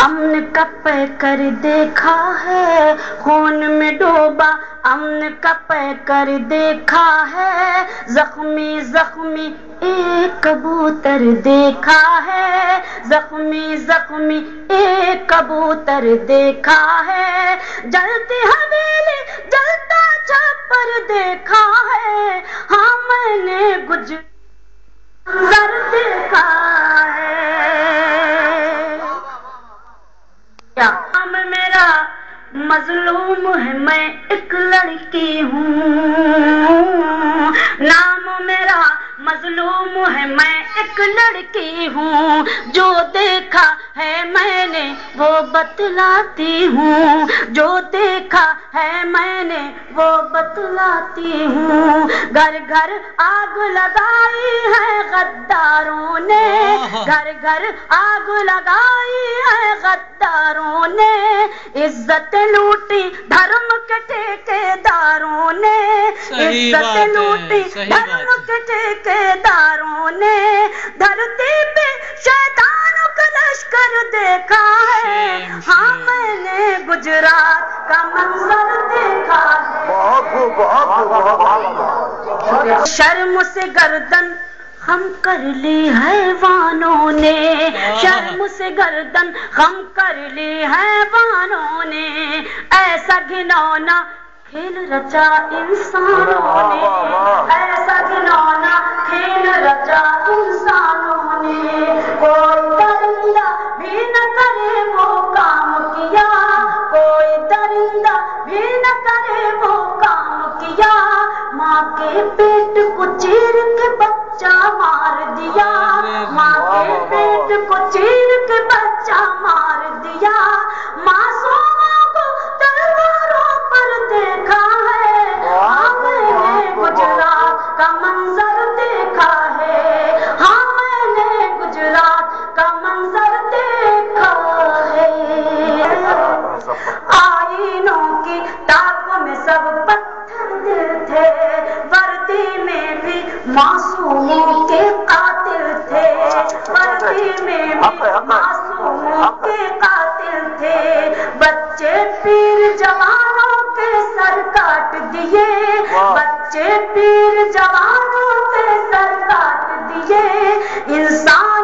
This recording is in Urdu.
امن کا پے کر دیکھا ہے، خون میں ڈوبا امن کا پے کر دیکھا ہے، زخمی زخمی ایک کبوتر دیکھا ہے، زخمی زخمی ایک کبوتر دیکھا ہے، جلتی حویلی جلتا چھپر دیکھا ہے، ہاں میں نے گجر دیکھا ہے۔ نام میرا مظلوم ہے، میں ایک لڑکی ہوں، نام میرا مظلوم ہے، میں ایک لڑکی ہوں، جو دیکھا ہے میں نے وہ بتلاتی ہوں، جو دیکھا ہے میں نے وہ بتلاتی ہوں، گھر گھر آگ لگائی ہے غداروں نے، گھر گھر آگ لگائی ہے غداروں نے، عزت لوٹی دھرم کے ٹھیکیداروں نے، عزت لوٹی دھرم کے ٹھیکیداروں نے، دھرتی پہ شیطانوں کا لشکر دیکھا ہے، ہاں میں نے گجرات کا منظر دیکھا ہے۔ شرم سے گردن خم کر لی حیوانوں نے، شرم سے گردن خم کر لی حیوانوں نے، ایسا گھنونا کھیل رچا انسانوں نے، ایسا گھنونا کھیل رچا انسانوں نے، کوئی درندہ بھی نہ کرے وہ کام کیا، کوئی درندہ بھی نہ کرے وہ کام کیا، ماں کے پیٹ کو چیر کے بچہ مار دیا، ماں کے پیٹ کو چیر کے بچہ مار دیا، معصوموں کو تلواروں پر دیکھا ہے، ہاں میں نے گجرات کا منظر دیکھا ہے، ہاں میں نے گجرات کا منظر دیکھا ہے۔ آئینوں کی طاقوں میں سب پتھر دل تھے، وردی میں بھی معصوموں کے قاتل تھے، وردی میں بھی معصوموں کے قاتل تھے، بچے پیر جوانوں کے سر کاٹ دیے، بچے پیر جوانوں کے سر کاٹ دیے، انسان